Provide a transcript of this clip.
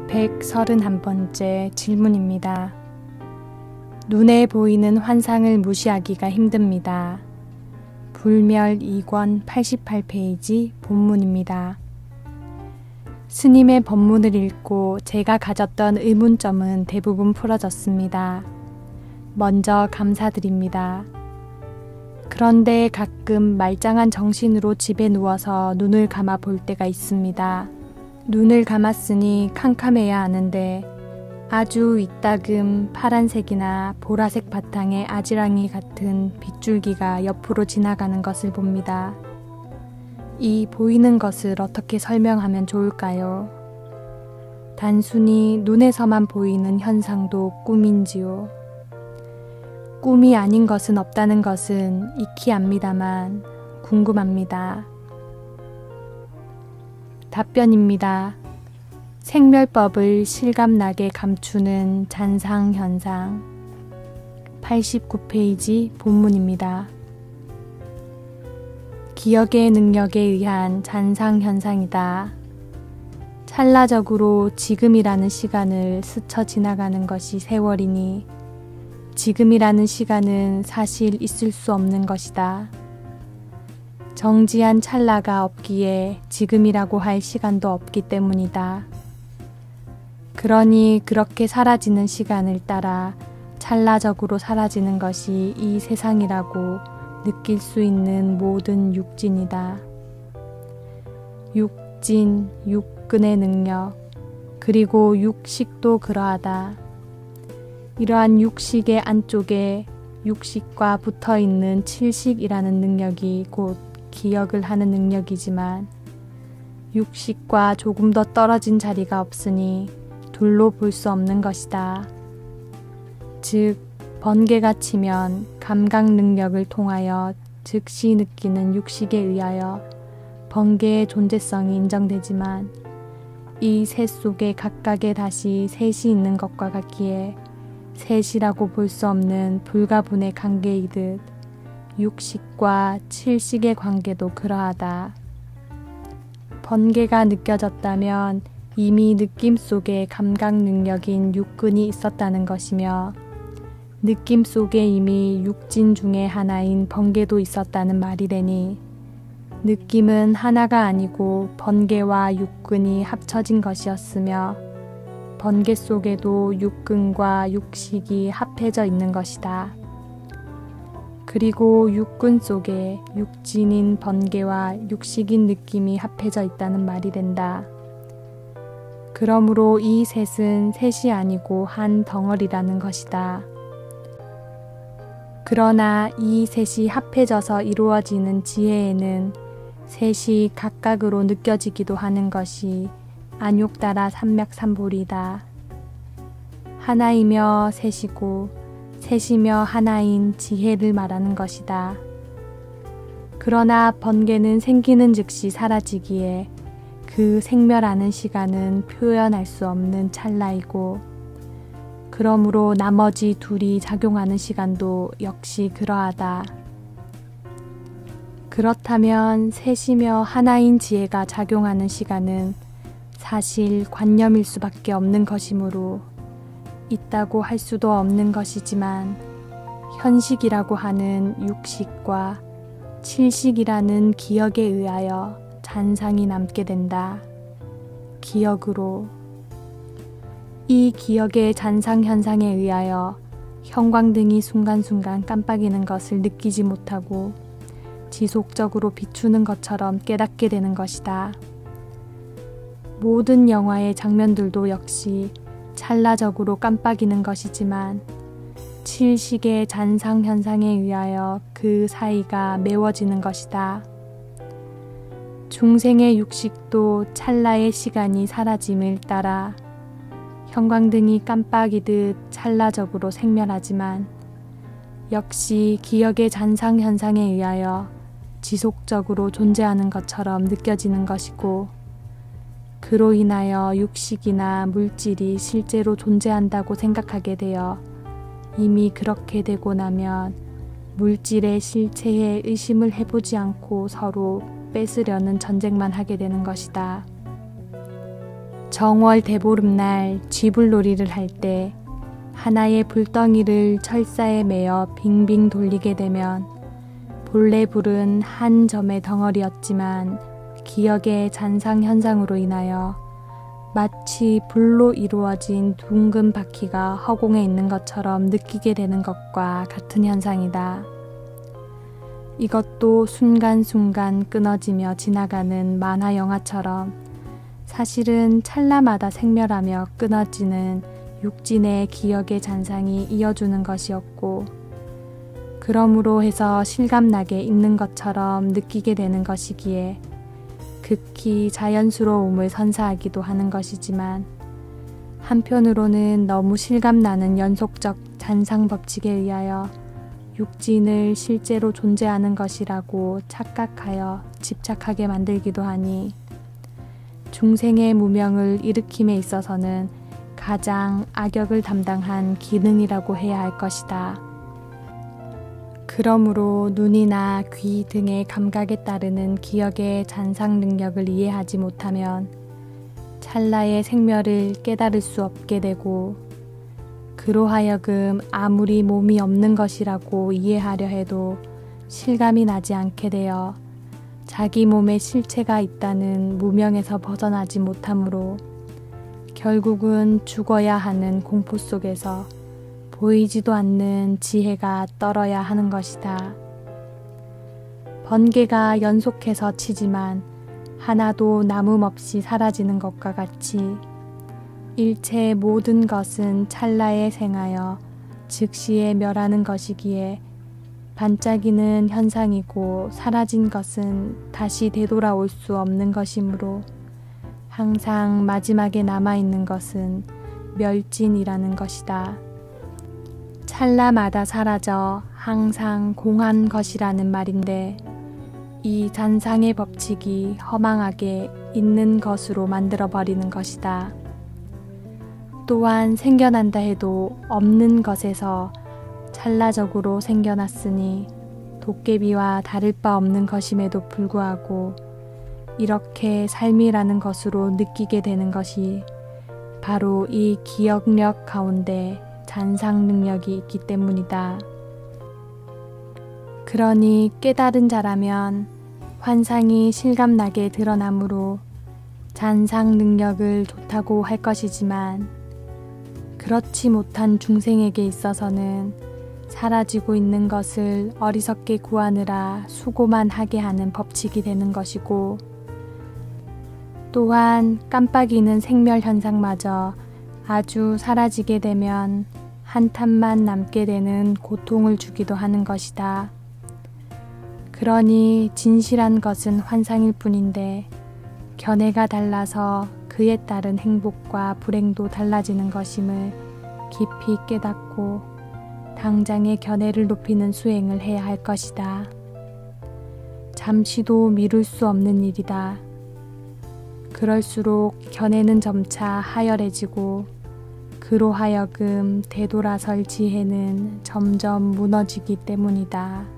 131번째 질문입니다. 눈에 보이는 환상을 무시하기가 힘듭니다. 불멸 2권 88페이지 본문입니다. 스님의 법문을 읽고 제가 가졌던 의문점은 대부분 풀어졌습니다. 먼저 감사드립니다. 그런데 가끔 말짱한 정신으로 집에 누워서 눈을 감아 볼 때가 있습니다. 눈을 감았으니 캄캄해야 하는데 아주 이따금 파란색이나 보라색 바탕의 아지랑이 같은 빗줄기가 옆으로 지나가는 것을 봅니다. 이 보이는 것을 어떻게 설명하면 좋을까요? 단순히 눈에서만 보이는 현상도 꿈인지요? 꿈이 아닌 것은 없다는 것은 익히 압니다만 궁금합니다. 답변입니다. 생멸법을 실감나게 감추는 잔상현상 89페이지 본문입니다. 기억의 능력에 의한 잔상현상이다. 찰나적으로 지금이라는 시간을 스쳐 지나가는 것이 세월이니 지금이라는 시간은 사실 있을 수 없는 것이다. 정지한 찰나가 없기에 지금이라고 할 시간도 없기 때문이다. 그러니 그렇게 사라지는 시간을 따라 찰나적으로 사라지는 것이 이 세상이라고 느낄 수 있는 모든 육진이다. 육진, 육근의 능력, 그리고 육식도 그러하다. 이러한 육식의 안쪽에 육식과 붙어있는 칠식이라는 능력이 곧 기억을 하는 능력이지만 육식과 조금 더 떨어진 자리가 없으니 둘로 볼 수 없는 것이다. 즉, 번개가 치면 감각 능력을 통하여 즉시 느끼는 육식에 의하여 번개의 존재성이 인정되지만 이 셋 속에 각각에 다시 셋이 있는 것과 같기에 셋이라고 볼 수 없는 불가분의 관계이듯 육식과 칠식의 관계도 그러하다. 번개가 느껴졌다면 이미 느낌 속에 감각 능력인 육근이 있었다는 것이며 느낌 속에 이미 육진 중의 하나인 번개도 있었다는 말이래니 느낌은 하나가 아니고 번개와 육근이 합쳐진 것이었으며 번개 속에도 육근과 육식이 합해져 있는 것이다. 그리고 육근 속에 육진인 번개와 육식인 느낌이 합해져 있다는 말이 된다. 그러므로 이 셋은 셋이 아니고 한 덩어리라는 것이다. 그러나 이 셋이 합해져서 이루어지는 지혜에는 셋이 각각으로 느껴지기도 하는 것이 안욕따라 삼맥삼볼이다. 하나이며 셋이고 셋이며 하나인 지혜를 말하는 것이다. 그러나 번개는 생기는 즉시 사라지기에 그 생멸하는 시간은 표현할 수 없는 찰나이고 그러므로 나머지 둘이 작용하는 시간도 역시 그러하다. 그렇다면 셋이며 하나인 지혜가 작용하는 시간은 사실 관념일 수밖에 없는 것이므로 있다고 할 수도 없는 것이지만 현식이라고 하는 육식과 칠식이라는 기억에 의하여 잔상이 남게 된다. 기억으로. 이 기억의 잔상 현상에 의하여 형광등이 순간순간 깜빡이는 것을 느끼지 못하고 지속적으로 비추는 것처럼 깨닫게 되는 것이다. 모든 영화의 장면들도 역시 찰나적으로 깜빡이는 것이지만 칠식의 잔상 현상에 의하여 그 사이가 메워지는 것이다. 중생의 육식도 찰나의 시간이 사라짐을 따라 형광등이 깜빡이듯 찰나적으로 생멸하지만 역시 기억의 잔상 현상에 의하여 지속적으로 존재하는 것처럼 느껴지는 것이고 그로 인하여 육식이나 물질이 실제로 존재한다고 생각하게 되어 이미 그렇게 되고 나면 물질의 실체에 의심을 해보지 않고 서로 뺏으려는 전쟁만 하게 되는 것이다. 정월 대보름날 쥐불놀이를 할 때 하나의 불덩이를 철사에 매어 빙빙 돌리게 되면 본래 불은 한 점의 덩어리였지만 기억의 잔상 현상으로 인하여 마치 불로 이루어진 둥근 바퀴가 허공에 있는 것처럼 느끼게 되는 것과 같은 현상이다. 이것도 순간순간 끊어지며 지나가는 만화 영화처럼 사실은 찰나마다 생멸하며 끊어지는 육진의 기억의 잔상이 이어주는 것이었고, 그러므로 해서 실감나게 있는 것처럼 느끼게 되는 것이기에 극히 자연스러움을 선사하기도 하는 것이지만, 한편으로는 너무 실감나는 연속적 잔상 법칙에 의하여 육진을 실제로 존재하는 것이라고 착각하여 집착하게 만들기도 하니 중생의 무명을 일으킴에 있어서는 가장 악역을 담당한 기능이라고 해야 할 것이다. 그러므로 눈이나 귀 등의 감각에 따르는 기억의 잔상 능력을 이해하지 못하면 찰나의 생멸을 깨달을 수 없게 되고, 그로 하여금 아무리 몸이 없는 것이라고 이해하려 해도 실감이 나지 않게 되어 자기 몸에 실체가 있다는 무명에서 벗어나지 못하므로 결국은 죽어야 하는 공포 속에서 보이지도 않는 지혜가 떨어야 하는 것이다. 번개가 연속해서 치지만 하나도 남음없이 사라지는 것과 같이 일체의 모든 것은 찰나에 생하여 즉시에 멸하는 것이기에 반짝이는 현상이고 사라진 것은 다시 되돌아올 수 없는 것이므로 항상 마지막에 남아있는 것은 멸진이라는 것이다. 찰나마다 사라져 항상 공한 것이라는 말인데, 이 잔상의 법칙이 허망하게 있는 것으로 만들어버리는 것이다. 또한 생겨난다 해도 없는 것에서 찰나적으로 생겨났으니 도깨비와 다를 바 없는 것임에도 불구하고 이렇게 삶이라는 것으로 느끼게 되는 것이 바로 이 기억력 가운데 잔상 능력이 있기 때문이다. 그러니 깨달은 자라면 환상이 실감나게 드러나므로 잔상 능력을 좋다고 할 것이지만, 그렇지 못한 중생에게 있어서는 사라지고 있는 것을 어리석게 구하느라 수고만 하게 하는 법칙이 되는 것이고, 또한 깜빡이는 생멸 현상마저 아주 사라지게 되면 한탄만 남게 되는 고통을 주기도 하는 것이다. 그러니 진실한 것은 환상일 뿐인데 견해가 달라서 그에 따른 행복과 불행도 달라지는 것임을 깊이 깨닫고 당장의 견해를 높이는 수행을 해야 할 것이다. 잠시도 미룰 수 없는 일이다. 그럴수록 견해는 점차 하열해지고 그로 하여금 되돌아설 지혜는 점점 무너지기 때문이다.